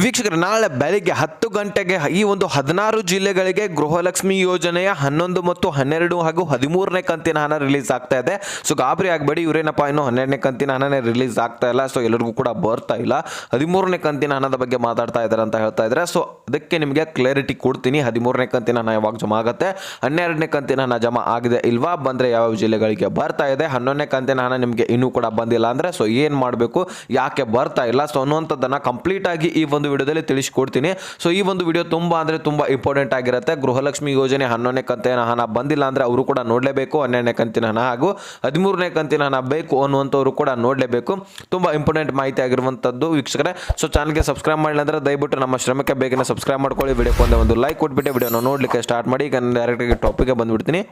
ವೀಕ್ಷಕರು, ನಾಳೆ ಬೆಳಿಗ್ಗೆ 10 ಗಂಟೆಗೆ ಈ ಒಂದು 16 ಜಿಲ್ಲೆಗಳಿಗೆ ಗೃಹಲಕ್ಷ್ಮಿ ಯೋಜನೆಯ 11 ಮತ್ತು 12 ಹಾಗೂ 13ನೇ ಕಂತಿನ ಹಣ ರಿಲೀಸ್ ಆಗ್ತಾ ಇದೆ. ಸೊ ಗಾಬರಿ ಆಗಬೇಡಿ, ಇವರೇನಪ್ಪ ಇನ್ನು 12ನೇ ಕಂತಿನ ಹಣನೇ ರಿಲೀಸ್ ಆಗ್ತಾ ಇಲ್ಲ, ಸೊ ಎಲ್ಲರಿಗೂ ಕೂಡ ಬರ್ತಾ ಇಲ್ಲ, 13ನೇ ಕಂತಿನ ಹಣದ ಬಗ್ಗೆ ಮಾತಾಡ್ತಾ ಇದ್ದಾರೆ ಅಂತ ಹೇಳ್ತಾ ಇದ್ದಾರೆ. ಸೊ ಅದಕ್ಕೆ ನಿಮಗೆ ಕ್ಲಾರಿಟಿ ಕೊಡ್ತೀನಿ. 13ನೇ ಕಂತಿನ ಹಣ ಯಾವಾಗ ಜಮಾ ಆಗುತ್ತೆ, 12ನೇ ಕಂತಿನ ಹಣ ಜಮಾ ಆಗಿದೆ ಇಲ್ವಾ, ಬಂದರೆ ಯಾವ ಜಿಲ್ಲೆಗಳಿಗೆ ಬರ್ತಾ ಇದೆ, 11ನೇ ಕಂತಿನ ಹಣ ನಿಮಗೆ ಇನ್ನೂ ಕೂಡ ಬಂದಿಲ್ಲ ಅಂದರೆ ಸೊ ಏನು ಮಾಡಬೇಕು, ಯಾಕೆ ಬರ್ತಾ ಇಲ್ಲ, ಸೊ ಅನ್ನುವಂಥದ್ದನ್ನು ಕಂಪ್ಲೀಟ್ ಆಗಿ ಈ ಒಂದು ವಿಡಿಯೋದಲ್ಲಿ ತಿಳಿಸಿಕೊಡ್ತೀನಿ. ಸೊ ಈ ಒಂದು ವಿಡಿಯೋ ತುಂಬ ಅಂದರೆ ತುಂಬ ಇಂಪಾರ್ಟೆಂಟ್ ಆಗಿರುತ್ತೆ. ಗೃಹಲಕ್ಷ್ಮಿ ಯೋಜನೆ 11ನೇ ಕಂತಿನ ಹಣ ಬಂದಿಲ್ಲ ಅಂದರೆ ಅವರು ಕೂಡ ನೋಡಲೇಬೇಕು, 12ನೇ ಕಂತಿನ ಹಣ ಹಾಗೂ 13ನೇ ಕಂತಿನ ಹಣ ಬೇಕು ಅನ್ನುವಂಥವ್ರು ಕೂಡ ನೋಡಲೇಬೇಕು. ತುಂಬ ಇಂಪಾರ್ಟೆಂಟ್ ಮಾಹಿತಿ ಆಗಿರುವಂಥದ್ದು ವೀಕ್ಷಕರೇ. ಸೊ ಚಾನಲ್ಗೆ ಸಬ್ಸ್ಕ್ರೈಬ್ ಮಾಡಿಲ್ಲ ಅಂದರೆ ದಯವಿಟ್ಟು ನಮ್ಮ ಶ್ರಮಕ್ಕೆ ಬೇಗನೆ ಸಬ್ಸ್ಕ್ರೈಬ್ ಮಾಡ್ಕೊಳ್ಳಿ, ವಿಡಿಯೋಕ್ಕೆ ಒಂದು ಲೈಕ್ ಕೊಟ್ಬಿಟ್ಟು ವಿಡಿಯೋನ ನೋಡಲಿಕ್ಕೆ ಸ್ಟಾರ್ಟ್ ಮಾಡಿ. ಈಗ ಡೈರೆಕ್ಟಾಗಿ ಟಾಪಿಕ್ಗೆ ಬಂದುಬಿಡ್ತೀನಿ.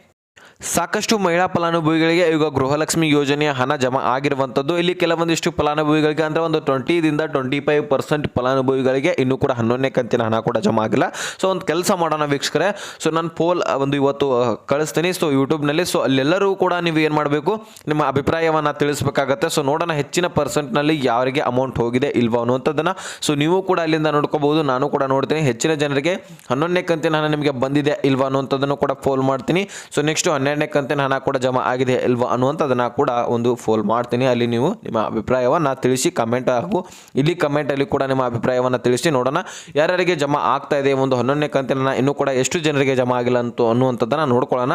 ಸಾಕಷ್ಟು ಮಹಿಳಾ ಫಲಾನುಭವಿಗಳಿಗೆ ಈಗ ಗೃಹಲಕ್ಷ್ಮಿ ಯೋಜನೆಯ ಹಣ ಜಮಾ ಆಗಿರುವಂಥದ್ದು. ಇಲ್ಲಿ ಕೆಲವೊಂದಿಷ್ಟು ಫಲಾನುಭವಿಗಳಿಗೆ ಅಂದರೆ ಒಂದು 20ದಿಂದ 25% ಫಲಾನುಭವಿಗಳಿಗೆ ಇನ್ನೂ ಕೂಡ 11ನೇ ಕಂತಿನ ಹಣ ಕೂಡ ಜಮಾ ಆಗಿಲ್ಲ. ಸೊ ಒಂದು ಕೆಲಸ ಮಾಡೋಣ ವೀಕ್ಷಕರೇ, ಸೊ ನಾನು ಪೋಲ್ ಒಂದು ಇವತ್ತು ಕಳಿಸ್ತೀನಿ ಸೊ ಯೂಟ್ಯೂಬ್ನಲ್ಲಿ. ಸೊ ಅಲ್ಲೆಲ್ಲರೂ ಕೂಡ ನೀವು ಏನು ಮಾಡಬೇಕು, ನಿಮ್ಮ ಅಭಿಪ್ರಾಯವನ್ನು ತಿಳಿಸಬೇಕಾಗತ್ತೆ. ಸೊ ನೋಡೋಣ ಹೆಚ್ಚಿನ ಪರ್ಸೆಂಟ್ನಲ್ಲಿ ಯಾರಿಗೆ ಅಮೌಂಟ್ ಹೋಗಿದೆ ಇಲ್ವಾ ಅನ್ನುವಂಥದ್ದನ್ನು. ಸೊ ನೀವು ಕೂಡ ಅಲ್ಲಿಂದ ನೋಡ್ಕೋಬಹುದು, ನಾನು ಕೂಡ ನೋಡ್ತೀನಿ. ಹೆಚ್ಚಿನ ಜನರಿಗೆ 11ನೇ ಕಂತಿನ ಹಣ ನಿಮಗೆ ಬಂದಿದೆ ಇಲ್ವಾ ಅನ್ನುವಂಥದ್ದನ್ನು ಕೂಡ ಫೋಲ್ ಮಾಡ್ತೀನಿ. ಸೊ ನೆಕ್ಸ್ಟ್ 12ನೇ ಕಂತಿನ ಹಣ ಕೂಡ ಜಮಾ ಆಗಿದೆ ಇಲ್ವಾ ಅನ್ನುವಂಥದ್ದನ್ನು ಕೂಡ ಒಂದು ಫೋಲ್ ಮಾಡ್ತೀನಿ. ಅಲ್ಲಿ ನೀವು ನಿಮ್ಮ ಅಭಿಪ್ರಾಯವನ್ನು ತಿಳಿಸಿ ಕಮೆಂಟ್ ಹಾಗೂ ಇಲ್ಲಿ ಕಮೆಂಟಲ್ಲಿ ಕೂಡ ನಿಮ್ಮ ಅಭಿಪ್ರಾಯವನ್ನು ತಿಳಿಸಿ. ನೋಡೋಣ ಯಾರ್ಯಾರಿಗೆ ಜಮಾ ಆಗ್ತಾ ಇದೆ, ಒಂದು 11ನೇ ಕಂತಿನ ಹಣ ಇನ್ನೂ ಕೂಡ ಎಷ್ಟು ಜನರಿಗೆ ಜಮಾ ಆಗಿಲ್ಲ ಅನ್ನುವಂಥದ್ದನ್ನು ನೋಡ್ಕೊಳ್ಳೋಣ.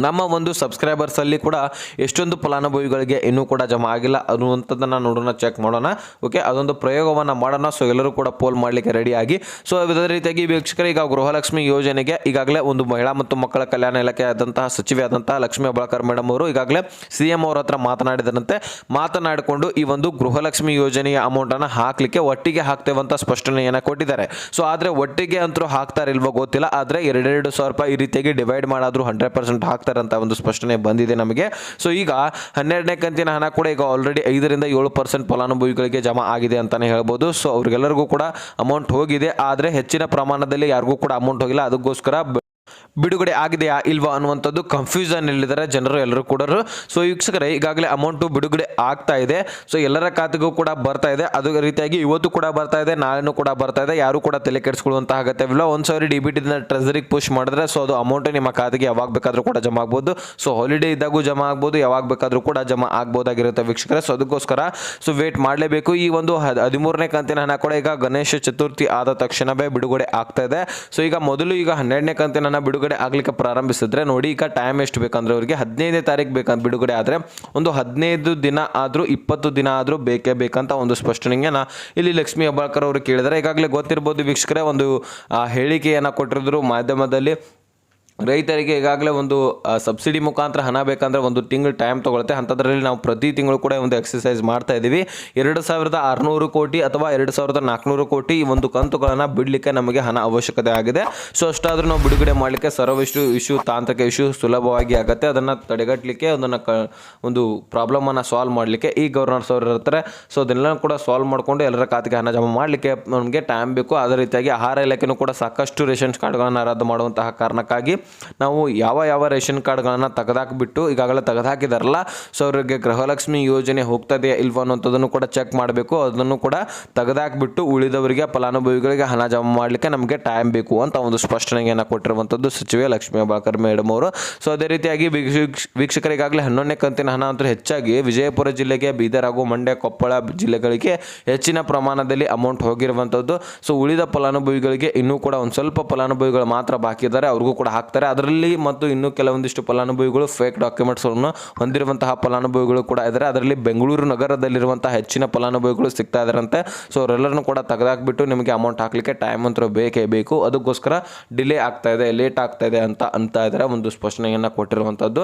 ನಮ್ಮ ಒಂದು ಸಬ್ಸ್ಕ್ರೈಬರ್ಸಲ್ಲಿ ಕೂಡ ಎಷ್ಟೊಂದು ಫಲಾನುಭವಿಗಳಿಗೆ ಇನ್ನೂ ಕೂಡ ಜಮಾ ಆಗಿಲ್ಲ ಅನ್ನುವಂಥದ್ದನ್ನು ನೋಡೋಣ, ಚೆಕ್ ಮಾಡೋಣ. ಓಕೆ, ಅದೊಂದು ಪ್ರಯೋಗವನ್ನು ಮಾಡೋಣ. ಸೊ ಎಲ್ಲರೂ ಕೂಡ ಪೋಲ್ ಮಾಡಲಿಕ್ಕೆ ರೆಡಿಯಾಗಿ. ಸೊ ಅದೇ ರೀತಿಯಾಗಿ ವೀಕ್ಷಕರು, ಈಗ ಗೃಹಲಕ್ಷ್ಮಿ ಯೋಜನೆಗೆ ಈಗಾಗಲೇ ಒಂದು ಮಹಿಳಾ ಮತ್ತು ಮಕ್ಕಳ ಕಲ್ಯಾಣ ಇಲಾಖೆ ಆದಂತಹ ಸಚಿವೆ ಆದಂತಹ ಲಕ್ಷ್ಮೀ ಹೆಬ್ಬಾಳ್ಕರ್ ಮೇಡಮ್ ಅವರು ಈಗಾಗಲೇ CM ಅವರ ಹತ್ರ ಮಾತನಾಡಿದಂತೆ ಮಾತನಾಡಿಕೊಂಡು ಈ ಒಂದು ಗೃಹಲಕ್ಷ್ಮಿ ಯೋಜನೆಯ ಅಮೌಂಟನ್ನು ಹಾಕಲಿಕ್ಕೆ ಒಟ್ಟಿಗೆ ಹಾಕ್ತೇವಂತ ಸ್ಪಷ್ಟನೆಯನ್ನು ಕೊಟ್ಟಿದ್ದಾರೆ. ಸೊ ಆದರೆ ಒಟ್ಟಿಗೆ ಅಂತರೂ ಹಾಕ್ತಾರೆ ಇಲ್ವೋ ಗೊತ್ತಿಲ್ಲ, ಆದರೆ 2,200 ರೂಪಾಯಿ ಈ ರೀತಿಯಾಗಿ ಡಿವೈಡ್ ಮಾಡಾದರೂ 100% ಹಾಕ್ತಾರಂತ ಒಂದು ಸ್ಪಷ್ಟನೆ ಬಂದಿದೆ ನಮಗೆ. ಸೊ ಈಗ 12ನೇ ಕಂತಿನ ಹಣ ಕೂಡ ಈಗ ಆಲ್ರೆಡಿ 5ರಿಂದ 7% ಫಲಾನುಭವಿಗಳಿಗೆ ಜಮಾ ಆಗಿದೆ ಅಂತಾನೆ ಹೇಳ್ಬೋದು. ಸೊ ಅವ್ರಿಗೆಲ್ಲರಿಗೂ ಕೂಡ ಅಮೌಂಟ್ ಹೋಗಿದೆ, ಆದರೆ ಹೆಚ್ಚಿನ ಪ್ರಮಾಣದಲ್ಲಿ ಯಾರಿಗೂ ಕೂಡ ಅಮೌಂಟ್ ಹೋಗಿಲ್ಲ. ಅದಕ್ಕೋಸ್ಕರ ಬಿಡುಗಡೆ ಆಗಿದೆಯಾ ಇಲ್ವಾ ಅನ್ನುವಂಥದ್ದು ಕನ್ಫ್ಯೂಷನ್ ಇಲ್ಲಿದ್ದಾರೆ ಜನರು ಎಲ್ಲರೂ ಕೂಡ. ಸೊ ವೀಕ್ಷಕರೇ, ಈಗಾಗಲೇ ಅಮೌಂಟು ಬಿಡುಗಡೆ ಆಗ್ತಾ ಇದೆ. ಸೊ ಎಲ್ಲರ ಖಾತೆಗೂ ಕೂಡ ಬರ್ತಾ ಇದೆ. ಅದೇ ರೀತಿಯಾಗಿ ಇವತ್ತು ಕೂಡ ಬರ್ತಾ ಇದೆ, ನಾಳೆನೂ ಕೂಡ ಬರ್ತಾ ಇದೆ. ಯಾರು ಕೂಡ ತಲೆ ಕೆಡಿಸ್ಕೊಳ್ಳುವಂಥ ಅಗತ್ಯವಿಲ್ಲ. 1,000 DBTದಿಂದ ಟ್ರೆಸರಿಗೆ ಪುಷ್ ಮಾಡಿದ್ರೆ ಸೊ ಅದು ಅಮೌಂಟು ನಿಮ್ಮ ಖಾತೆಗೆ ಯಾವಾಗ ಬೇಕಾದರೂ ಕೂಡ ಜಮಾ ಆಗ್ಬೋದು. ಸೊ ಹಾಲಿಡೇ ಇದ್ದಾಗೂ ಜಮಾ ಆಗ್ಬೋದು, ಯಾವಾಗ ಬೇಕಾದರೂ ಕೂಡ ಜಮಾ ಆಗ್ಬೋದಾಗಿರುತ್ತೆ ವೀಕ್ಷಕರೇ. ಸೊ ಅದಕ್ಕೋಸ್ಕರ ಸೊ ವೇಟ್ ಮಾಡಲೇಬೇಕು. ಈ ಒಂದು 13ನೇ ಕಂತಿನ ಹಣ ಕೂಡ ಈಗ ಗಣೇಶ ಚತುರ್ಥಿ ಆದ ತಕ್ಷಣವೇ ಬಿಡುಗಡೆ ಆಗ್ತಾ ಇದೆ. ಸೊ ಈಗ ಮೊದಲು ಈಗ 12ನೇ ಕಂತಿನ ಹಣ ಬಿಡುಗಡೆ ಆಗಲಿಕ್ಕೆ ಪ್ರಾರಂಭಿಸಿದ್ರೆ ನೋಡಿ, ಈಗ ಟೈಮ್ ಎಷ್ಟು ಬೇಕಂದ್ರೆ ಅವರಿಗೆ 15ನೇ ತಾರೀಕು ಬೇಕಂತ ಬಿಡುಗಡೆ ಆದರೆ ಒಂದು 15 ದಿನ ಆದರೂ 20 ದಿನ ಆದರೂ ಬೇಕೇ ಬೇಕಂತ ಒಂದು ಸ್ಪಷ್ಟನೆಯನ್ನು ಇಲ್ಲಿ ಲಕ್ಷ್ಮೀ ಹೆಬ್ಬಾಳ್ಕರ್ ಅವರು ಕೇಳಿದ್ದಾರೆ. ಈಗಾಗಲೇ ಗೊತ್ತಿರ್ಬೋದು ವೀಕ್ಷಕರೇ, ಒಂದು ಹೇಳಿಕೆಯನ್ನು ಕೊಟ್ಟಿರಿದ್ರು ಮಾಧ್ಯಮದಲ್ಲಿ. ರೈತರಿಗೆ ಈಗಾಗಲೇ ಒಂದು ಸಬ್ಸಿಡಿ ಮುಖಾಂತರ ಹಣ ಬೇಕಂದ್ರೆ ಒಂದು ತಿಂಗಳು ಟೈಮ್ ತೊಗೊಳುತ್ತೆ. ಅಂಥದ್ರಲ್ಲಿ ನಾವು ಪ್ರತಿ ತಿಂಗಳು ಕೂಡ ಒಂದು ಎಕ್ಸಸೈಸ್ ಮಾಡ್ತಾ ಇದ್ದೀವಿ. 2,600 ಕೋಟಿ ಅಥವಾ 2,400 ಕೋಟಿ ಈ ಒಂದು ಕಂತುಗಳನ್ನು ಬಿಡಲಿಕ್ಕೆ ನಮಗೆ ಹಣ ಅವಶ್ಯಕತೆ ಆಗಿದೆ. ಸೊ ಅಷ್ಟಾದರೂ ನಾವು ಬಿಡುಗಡೆ ಮಾಡಲಿಕ್ಕೆ ಇಶ್ಯೂ ತಾಂತ್ರಿಕ ಇಶ್ಯೂ ಸುಲಭವಾಗಿ ಆಗುತ್ತೆ. ಅದನ್ನು ತಡೆಗಟ್ಟಲಿಕ್ಕೆ ಒಂದು ಪ್ರಾಬ್ಲಮನ್ನು ಸಾಲ್ವ್ ಮಾಡಲಿಕ್ಕೆ ಈ ಗವರ್ನರ್ಸ್ ಅವರು ಇರ್ತಾರೆ. ಸೊ ಅದನ್ನೆಲ್ಲ ಕೂಡ ಸಾಲ್ವ್ ಮಾಡಿಕೊಂಡು ಎಲ್ಲರ ಖಾತೆಗೆ ಹಣ ಜಮಾ ಮಾಡಲಿಕ್ಕೆ ನಮಗೆ ಟೈಮ್ ಬೇಕು. ಅದೇ ರೀತಿಯಾಗಿ ಆಹಾರ ಇಲಾಖೆನೂ ಕೂಡ ಸಾಕಷ್ಟು ರೇಷನ್ ಕಾರ್ಡ್ಗಳನ್ನು ರದ್ದು ಮಾಡುವಂತಹ ಕಾರಣಕ್ಕಾಗಿ ನಾವು ಯಾವ ರೇಷನ್ ಕಾರ್ಡ್ಗಳನ್ನು ತೆಗೆದಾಕಿಬಿಟ್ಟು ಈಗಾಗಲೇ ತೆಗೆದಾಕಿದಾರಲ್ಲ, ಸೊ ಅವರಿಗೆ ಗೃಹಲಕ್ಷ್ಮಿ ಯೋಜನೆ ಹೋಗ್ತದೆಯಾ ಇಲ್ವಾ ಅನ್ನೋಂಥದ್ದನ್ನು ಕೂಡ ಚೆಕ್ ಮಾಡಬೇಕು. ಅದನ್ನು ಕೂಡ ತೆಗೆದಾಕಿಬಿಟ್ಟು ಉಳಿದವರಿಗೆ ಫಲಾನುಭವಿಗಳಿಗೆ ಹಣ ಜಮಾ ಮಾಡಲಿಕ್ಕೆ ನಮಗೆ ಟೈಮ್ ಬೇಕು ಅಂತ ಒಂದು ಸ್ಪಷ್ಟನೆಯನ್ನು ಕೊಟ್ಟಿರುವಂಥದ್ದು ಸಚಿವೆ ಲಕ್ಷ್ಮೀ ಹೆಬ್ಬಾಳ್ಕರ್ ಮೇಡಮ್ ಅವರು. ಸೊ ಅದೇ ರೀತಿಯಾಗಿ ವೀಕ್ಷಕರಿಗಾಗಲೇ 11ನೇ ಕಂತಿನ ಹಣ ಅಂತೂ ಹೆಚ್ಚಾಗಿ ವಿಜಯಪುರ ಜಿಲ್ಲೆಗೆ, ಬೀದರ್ ಹಾಗೂ ಮಂಡ್ಯ, ಕೊಪ್ಪಳ ಜಿಲ್ಲೆಗಳಿಗೆ ಹೆಚ್ಚಿನ ಪ್ರಮಾಣದಲ್ಲಿ ಅಮೌಂಟ್ ಹೋಗಿರುವಂಥದ್ದು. ಸೊ ಉಳಿದ ಫಲಾನುಭವಿಗಳಿಗೆ ಇನ್ನೂ ಕೂಡ ಒಂದು ಸ್ವಲ್ಪ ಫಲಾನುಭವಿಗಳು ಮಾತ್ರ ಬಾಕಿ ಇದ್ದಾರೆ, ಅವ್ರಿಗೂ ಕೂಡ ಹಾಕ್ತಾರೆ. ಅದರಲ್ಲಿ ಮತ್ತು ಇನ್ನೂ ಕೆಲವೊಂದಿಷ್ಟು ಫಲಾನುಭವಿಗಳು ಫೇಕ್ ಡಾಕ್ಯುಮೆಂಟ್ಸ್ಗಳನ್ನು ಹೊಂದಿರುವಂತಹ ಫಲಾನುಭವಿಗಳು ಕೂಡ ಇದ್ದಾರೆ. ಅದರಲ್ಲಿ ಬೆಂಗಳೂರು ನಗರದಲ್ಲಿರುವಂತಹ ಹೆಚ್ಚಿನ ಫಲಾನುಭವಿಗಳು ಸಿಗ್ತಾ ಇದ್ದಾರಂತೆ. ಸೊ ಅವರೆಲ್ಲರನ್ನು ಕೂಡ ತೆಗೆದಾಕ್ಬಿಟ್ಟು ನಿಮಗೆ ಅಮೌಂಟ್ ಹಾಕಲಿಕ್ಕೆ ಟೈಮ್ ಅಂತೂ ಬೇಕೇ ಬೇಕು. ಅದಕ್ಕೋಸ್ಕರ ಡಿಲೇ ಆಗ್ತಾ ಇದೆ, ಲೇಟ್ ಆಗ್ತಾ ಇದೆ ಅಂತ ಇದ್ದಾರೆ. ಒಂದು ಸ್ಪಷ್ಟನೆಯನ್ನು ಕೊಟ್ಟಿರುವಂಥದ್ದು.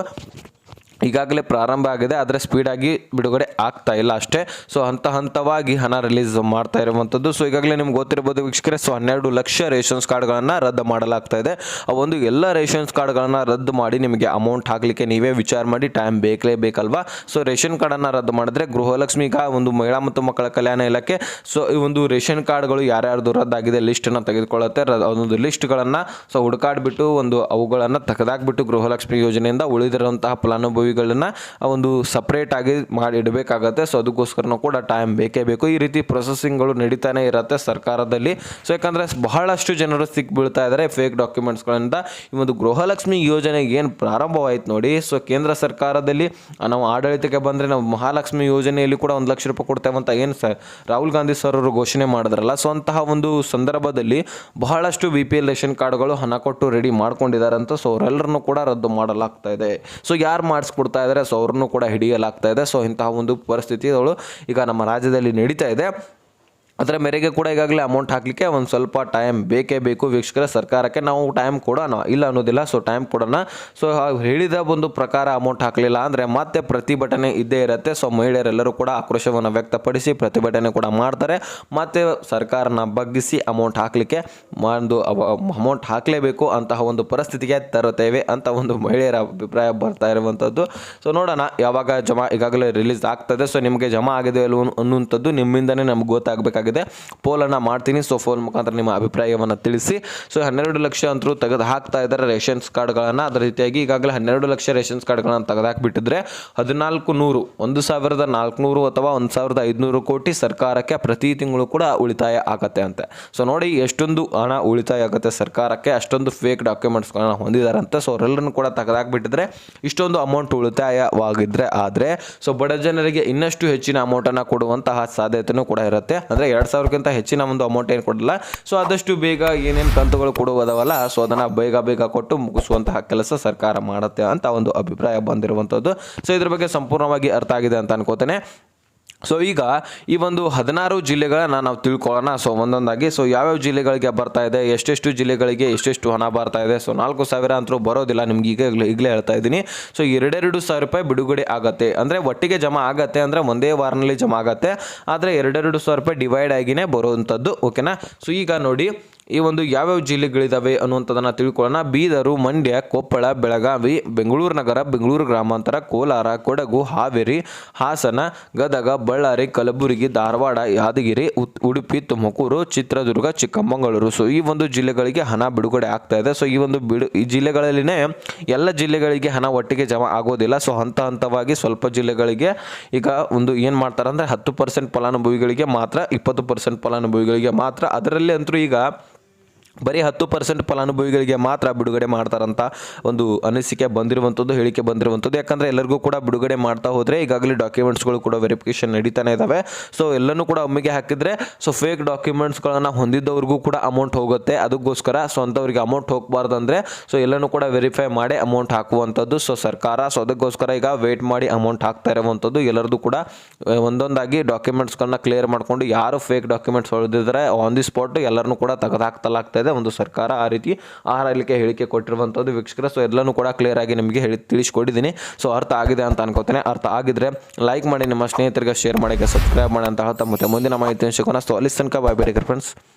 ಈಗಾಗಲೇ ಪ್ರಾರಂಭ ಆಗಿದೆ, ಆದರೆ ಸ್ಪೀಡಾಗಿ ಬಿಡುಗಡೆ ಆಗ್ತಾ ಇಲ್ಲ ಅಷ್ಟೇ. ಸೊ ಹಂತವಾಗಿ ಹಣ ರಿಲೀಸ್ ಮಾಡ್ತಾ ಇರುವಂಥದ್ದು. ಸೊ ಈಗಾಗಲೇ ನಿಮ್ಗೆ ಗೊತ್ತಿರ್ಬೋದು ವೀಕ್ಷಕರೇ, ಸೊ 12 ಲಕ್ಷ ರೇಷನ್ಸ್ ಕಾರ್ಡ್ಗಳನ್ನು ರದ್ದು ಮಾಡಲಾಗ್ತಾ ಇದೆ. ಆ ಒಂದು ಎಲ್ಲ ರೇಷನ್ಸ್ ಕಾರ್ಡ್ಗಳನ್ನು ರದ್ದು ಮಾಡಿ ನಿಮಗೆ ಅಮೌಂಟ್ ಹಾಕಲಿಕ್ಕೆ ನೀವೇ ವಿಚಾರ ಮಾಡಿ, ಟೈಮ್ ಬೇಕಲ್ವಾ. ಸೊ ರೇಷನ್ ಕಾರ್ಡನ್ನು ರದ್ದು ಮಾಡಿದ್ರೆ ಗೃಹಲಕ್ಷ್ಮಿಗ ಒಂದು ಮಹಿಳಾ ಮತ್ತು ಮಕ್ಕಳ ಕಲ್ಯಾಣ ಇಲಾಖೆ ಸೊ ಈ ಒಂದು ರೇಷನ್ ಕಾರ್ಡ್ಗಳು ಯಾರ್ಯಾರ್ದು ರದ್ದಾಗಿದೆ ಲಿಸ್ಟನ್ನು ತೆಗೆದುಕೊಳ್ಳುತ್ತೆ. ಅದೊಂದು ಲಿಸ್ಟ್ಗಳನ್ನು ಸೊ ಹುಡುಕಾಡ್ಬಿಟ್ಟು ಒಂದು ಅವುಗಳನ್ನು ತೆಗೆದಾಕ್ಬಿಟ್ಟು ಗೃಹಲಕ್ಷ್ಮಿ ಯೋಜನೆಯಿಂದ ಉಳಿದಿರುವಂತಹ ಫಲಾನುಭವಿ ಫಲಾನುಭವಿಗಳನ್ನ ಒಂದು ಸಪ್ರೇಟ್ ಆಗಿ ಮಾಡಿ ಇಡಬೇಕಾಗತ್ತೆ. ಸೊ ಅದಕ್ಕೋಸ್ಕರನೂ ಕೂಡ ಟೈಮ್ ಬೇಕೇ ಬೇಕು. ಈ ರೀತಿ ಪ್ರೊಸೆಸಿಂಗ್ಗಳು ನಡೀತಾನೆ ಇರುತ್ತೆ ಸರ್ಕಾರದಲ್ಲಿ. ಸೊ ಯಾಕಂದರೆ ಬಹಳಷ್ಟು ಜನರು ಬೀಳ್ತಾ ಇದ್ದಾರೆ ಫೇಕ್ ಡಾಕ್ಯುಮೆಂಟ್ಸ್ಗಳಿಂದ. ಈ ಒಂದು ಗೃಹಲಕ್ಷ್ಮಿ ಯೋಜನೆಗೆ ಏನು ಪ್ರಾರಂಭವಾಯಿತು ನೋಡಿ. ಸೊ ಕೇಂದ್ರ ಸರ್ಕಾರದಲ್ಲಿ ನಾವು ಆಡಳಿತಕ್ಕೆ ಬಂದರೆ ನಾವು ಮಹಾಲಕ್ಷ್ಮಿ ಯೋಜನೆಯಲ್ಲಿ ಕೂಡ 1 ಲಕ್ಷ ರೂಪಾಯಿ ಕೊಡ್ತೇವೆ ಅಂತ ಏನು ರಾಹುಲ್ ಗಾಂಧಿ ಸರ್ ಅವರು ಘೋಷಣೆ ಮಾಡಿದ್ರಲ್ಲ. ಸೊ ಅಂತಹ ಒಂದು ಸಂದರ್ಭದಲ್ಲಿ ಬಹಳಷ್ಟು BPL ರೇಷನ್ ಕಾರ್ಡ್ಗಳು ಹಣ ಕೊಟ್ಟು ರೆಡಿ ಮಾಡ್ಕೊಂಡಿದ್ದಾರೆ ಅಂತ. ಸೊ ಅವರೆಲ್ಲರನ್ನು ಕೂಡ ರದ್ದು ಮಾಡಲಾಗ್ತಾ ಇದೆ. ಸೊ ಯಾರು ಮಾಡಿಸ್ಕೊಡ್ತಾ ಇದ್ದಾರೆ, ಸೊ ಅವ್ರನ್ನೂ ಕೂಡ ಹಿಡಿಯಲಾಗ್ತಾ ಇದೆ. ಸೊ ಇಂತಹ ಒಂದು ಪರಿಸ್ಥಿತಿಗಳು ಈಗ ನಮ್ಮ ರಾಜ್ಯದಲ್ಲಿ ನಡೀತಾ ಇದೆ. ಅದರ ಮೇರೆಗೆ ಕೂಡ ಈಗಾಗಲೇ ಅಮೌಂಟ್ ಹಾಕಲಿಕ್ಕೆ ಒಂದು ಸ್ವಲ್ಪ ಟೈಮ್ ಬೇಕೇ ಬೇಕು ವೀಕ್ಷಕರ. ಸರ್ಕಾರಕ್ಕೆ ನಾವು ಟೈಮ್ ಕೊಡೋಣ, ಇಲ್ಲ ಅನ್ನೋದಿಲ್ಲ. ಸೊ ಟೈಮ್ ಕೊಡೋಣ. ಸೊ ಹೇಳಿದ ಒಂದು ಪ್ರಕಾರ ಅಮೌಂಟ್ ಹಾಕಲಿಲ್ಲ ಅಂದರೆ ಮತ್ತೆ ಪ್ರತಿಭಟನೆ ಇದ್ದೇ ಇರುತ್ತೆ. ಸೊ ಮಹಿಳೆಯರೆಲ್ಲರೂ ಕೂಡ ಆಕ್ರೋಶವನ್ನು ವ್ಯಕ್ತಪಡಿಸಿ ಪ್ರತಿಭಟನೆ ಕೂಡ ಮಾಡ್ತಾರೆ. ಮತ್ತು ಸರ್ಕಾರನ ಬಗ್ಗಿಸಿ ಅಮೌಂಟ್ ಹಾಕಲಿಕ್ಕೆ ಅಮೌಂಟ್ ಹಾಕಲೇಬೇಕು ಅಂತಹ ಒಂದು ಪರಿಸ್ಥಿತಿಗೆ ತರುತ್ತೇವೆ ಅಂತ ಒಂದು ಮಹಿಳೆಯರ ಅಭಿಪ್ರಾಯ ಬರ್ತಾ ಇರುವಂಥದ್ದು. ಸೊ ನೋಡೋಣ ಯಾವಾಗ ಜಮಾ ಈಗಾಗಲೇ ರಿಲೀಸ್ ಆಗ್ತದೆ. ಸೊ ನಿಮಗೆ ಜಮಾ ಆಗಿದೆ ಅಲ್ವ ಅನ್ನುವಂಥದ್ದು ನಿಮ್ಮಿಂದನೇ ನಮ್ಗೆ ಗೊತ್ತಾಗಬೇಕಾಗಿದೆ. ಪೋಲನ್ನು ಮಾಡ್ತೀನಿ. ಸೊ ಪೋಲ್ ಮುಖಾಂತರ ನಿಮ್ಮ ಅಭಿಪ್ರಾಯವನ್ನು ತಿಳಿಸಿ. ಸೊ 12 ಲಕ್ಷ ಅಂತರೂ ತೆಗೆದು ಹಾಕ್ತಾ ಇದ್ದಾರೆ ರೇಷನ್ಸ್ ಕಾರ್ಡ್ಗಳನ್ನು. ಅದೇ ರೀತಿಯಾಗಿ ಈಗಾಗಲೇ 12 ಲಕ್ಷ ರೇಷನ್ಸ್ ಕಾರ್ಡ್ಗಳನ್ನು ತೆಗೆದುಹಾಕಿಬಿಟ್ಟಿದ್ರೆ 1400 1400 ಅಥವಾ 1500 ಕೋಟಿ ಸರ್ಕಾರಕ್ಕೆ ಪ್ರತಿ ತಿಂಗಳು ಕೂಡ ಉಳಿತಾಯ ಆಗತ್ತೆ ಅಂತೆ. ಸೊ ನೋಡಿ ಎಷ್ಟೊಂದು ಹಣ ಉಳಿತಾಯ ಆಗುತ್ತೆ ಸರ್ಕಾರಕ್ಕೆ. ಅಷ್ಟೊಂದು ಫೇಕ್ ಡಾಕ್ಯುಮೆಂಟ್ಸ್ಗಳನ್ನ ಹೊಂದಿದಾರಂತೆ. ಸೊ ಅವರೆಲ್ಲರನ್ನು ಕೂಡ ತೆಗೆದುಹಾಕಿಬಿಟ್ಟಿದ್ರೆ ಇಷ್ಟೊಂದು ಅಮೌಂಟ್ ಉಳಿತಾಯವಾಗಿದ್ದರೆ ಆದರೆ ಸೊ ಬಡ ಜನರಿಗೆ ಇನ್ನಷ್ಟು ಹೆಚ್ಚಿನ ಅಮೌಂಟನ್ನು ಕೊಡುವಂತಹ ಸಾಧ್ಯತೆಯೂ ಕೂಡ ಇರುತ್ತೆ. ಅಂದರೆ 2000ಕ್ಕಿಂತ ಹೆಚ್ಚಿನ ಒಂದು ಅಮೌಂಟ್ ಏನು ಕೊಡಲ್ಲ. ಸೊ ಆದಷ್ಟು ಬೇಗ ಏನೇನು ಕಂತುಗಳು ಕೊಡುವುದವಲ್ಲ, ಸೊ ಅದನ್ನು ಬೇಗ ಕೊಟ್ಟು ಮುಗಿಸುವಂತಹ ಕೆಲಸ ಸರ್ಕಾರ ಮಾಡುತ್ತೆ ಅಂತ ಒಂದು ಅಭಿಪ್ರಾಯ ಬಂದಿರುವಂಥದ್ದು. ಸೊ ಇದ್ರ ಬಗ್ಗೆ ಸಂಪೂರ್ಣವಾಗಿ ಅರ್ಥ ಆಗಿದೆ ಅಂತ ಅನ್ಕೋತೇನೆ. ಸೊ ಈಗ ಈ ಒಂದು 16 ಜಿಲ್ಲೆಗಳನ್ನು ನಾವು ತಿಳ್ಕೊಳ್ಳೋಣ. ಸೊ ಒಂದೊಂದಾಗಿ ಸೊ ಯಾವ್ಯಾವ ಜಿಲ್ಲೆಗಳಿಗೆ ಬರ್ತಾ ಇದೆ, ಎಷ್ಟೆಷ್ಟು ಜಿಲ್ಲೆಗಳಿಗೆ ಎಷ್ಟೆಷ್ಟು ಹಣ ಬರ್ತಾ ಇದೆ. ಸೊ 4000 ಅಂತೂ ಬರೋದಿಲ್ಲ ನಿಮ್ಗೆ ಈಗಲೇ ಹೇಳ್ತಾ ಇದ್ದೀನಿ. ಸೊ 2,000 ರೂಪಾಯಿ ಬಿಡುಗಡೆ ಆಗುತ್ತೆ. ಅಂದರೆ ಒಟ್ಟಿಗೆ ಜಮಾ ಆಗತ್ತೆ, ಅಂದರೆ ಒಂದೇ ವಾರನಲ್ಲಿ ಜಮಾ ಆಗತ್ತೆ. ಆದರೆ 2,000 ರೂಪಾಯಿ ಡಿವೈಡ್ ಆಗಿನೇ ಬರುವಂಥದ್ದು. ಓಕೆನಾ. ಸೊ ಈಗ ನೋಡಿ ಈ ಒಂದು ಯಾವ್ಯಾವ ಜಿಲ್ಲೆಗಳಿದ್ದಾವೆ ಅನ್ನುವಂಥದ್ದನ್ನು ತಿಳ್ಕೊಳ್ಳೋಣ. ಬೀದರು, ಮಂಡ್ಯ, ಕೊಪ್ಪಳ, ಬೆಳಗಾವಿ, ಬೆಂಗಳೂರು ನಗರ, ಬೆಂಗಳೂರು ಗ್ರಾಮಾಂತರ, ಕೋಲಾರ, ಕೊಡಗು, ಹಾವೇರಿ, ಹಾಸನ, ಗದಗ, ಬಳ್ಳಾರಿ, ಕಲಬುರಗಿ, ಧಾರವಾಡ, ಯಾದಗಿರಿ, ಉಡುಪಿ, ತುಮಕೂರು, ಚಿತ್ರದುರ್ಗ, ಚಿಕ್ಕಮಗಳೂರು. ಸೊ ಈ ಒಂದು ಜಿಲ್ಲೆಗಳಿಗೆ ಹಣ ಬಿಡುಗಡೆ ಆಗ್ತಾ ಇದೆ. ಸೊ ಈ ಒಂದು ಈ ಜಿಲ್ಲೆಗಳಲ್ಲಿನೇ ಎಲ್ಲ ಜಿಲ್ಲೆಗಳಿಗೆ ಹಣ ಒಟ್ಟಿಗೆ ಜಮಾ ಆಗೋದಿಲ್ಲ. ಸೊ ಹಂತವಾಗಿ ಸ್ವಲ್ಪ ಜಿಲ್ಲೆಗಳಿಗೆ ಈಗ ಒಂದು ಏನು ಮಾಡ್ತಾರೆ ಅಂದರೆ 10% ಫಲಾನುಭವಿಗಳಿಗೆ ಮಾತ್ರ, 20% ಫಲಾನುಭವಿಗಳಿಗೆ ಮಾತ್ರ. ಅದರಲ್ಲಿ ಅಂತೂ ಈಗ ಬರೀ 10% ಫಲಾನುಭವಿಗಳಿಗೆ ಮಾತ್ರ ಬಿಡುಗಡೆ ಮಾಡ್ತಾರಂತ ಒಂದು ಅನಿಸಿಕೆ ಬಂದಿರುವಂಥದ್ದು, ಹೇಳಿಕೆ ಬಂದಿರುವಂಥದ್ದು. ಯಾಕಂದರೆ ಎಲ್ಲರಿಗೂ ಕೂಡ ಬಿಡುಗಡೆ ಮಾಡ್ತಾ ಹೋದರೆ ಈಗಾಗಲೇ ಡಾಕ್ಯುಮೆಂಟ್ಸ್ಗಳು ಕೂಡ ವೆರಿಫಿಕೇಷನ್ ನಡೀತಾನೆ ಇದ್ದಾವೆ. ಸೊ ಎಲ್ಲನೂ ಕೂಡ ಒಮ್ಮೆಗೆ ಹಾಕಿದರೆ ಸೊ ಫೇಕ್ ಡಾಕ್ಯುಮೆಂಟ್ಸ್ಗಳನ್ನು ಹೊಂದಿದ್ದವ್ರಿಗೂ ಕೂಡ ಅಮೌಂಟ್ ಹೋಗುತ್ತೆ. ಅದಕ್ಕೋಸ್ಕರ ಸೊ ಅಂಥವ್ರಿಗೆ ಅಮೌಂಟ್ ಹೋಗಬಾರ್ದು ಅಂದರೆ ಸೊ ಎಲ್ಲನೂ ಕೂಡ ವೆರಿಫೈ ಮಾಡಿ ಅಮೌಂಟ್ ಹಾಕುವಂಥದ್ದು ಸೊ ಸರ್ಕಾರ. ಸೊ ಅದಕ್ಕೋಸ್ಕರ ಈಗ ವೇಟ್ ಮಾಡಿ ಅಮೌಂಟ್ ಹಾಕ್ತಾ ಇರುವಂಥದ್ದು. ಎಲ್ಲರದು ಕೂಡ ಒಂದೊಂದಾಗಿ ಡಾಕ್ಯುಮೆಂಟ್ಸ್ಗಳನ್ನ ಕ್ಲಿಯರ್ ಮಾಡಿಕೊಂಡು ಯಾರು ಫೇಕ್ ಡಾಕ್ಯುಮೆಂಟ್ಸ್ ಹೊಡೆದಿದ್ದಾರೆ ಆನ್ ದಿ ಸ್ಪಾಟ್ ಎಲ್ಲರನ್ನೂ ಕೂಡ ತೆಗೆದುಹಾಕ್ತಲಾಗ್ತಾ ಇದೆ ಒಂದು ಸರ್ಕಾರ. ಆ ರೀತಿ ಹೇಳಿಕೆ ಕೊಟ್ಟಿರುವಂಥದ್ದು ವೀಕ್ಷಕರ. ಸೊ ಎಲ್ಲನೂ ಕೂಡ ಕ್ಲಿಯರ್ ಆಗಿ ನಿಮಗೆ ತಿಳಿಸ್ಕೊಟ್ಟಿದ್ದೀನಿ. ಸೊ ಅರ್ಥ ಆಗಿದೆ ಅಂತ ಅನ್ಕೋತೇನೆ. ಅರ್ಥ ಆಗಿದ್ರೆ ಲೈಕ್ ಮಾಡಿ, ನಿಮ್ಮ ಸ್ನೇಹಿತರಿಗೆ ಶೇರ್ ಮಾಡಿ, ಸಬ್ಸ್ಕ್ರೈಬ್ ಮಾಡಿ ಅಂತ ಹೇಳ್ತಾ ಮತ್ತೆ ಮುಂದಿನ ಮಾಹಿತಿ ಸಿಗೋಣ. ಸೊ ಅಲ್ಲಿ ತನಕ ಬಾಯ್ ಫ್ರೆಂಡ್ಸ್.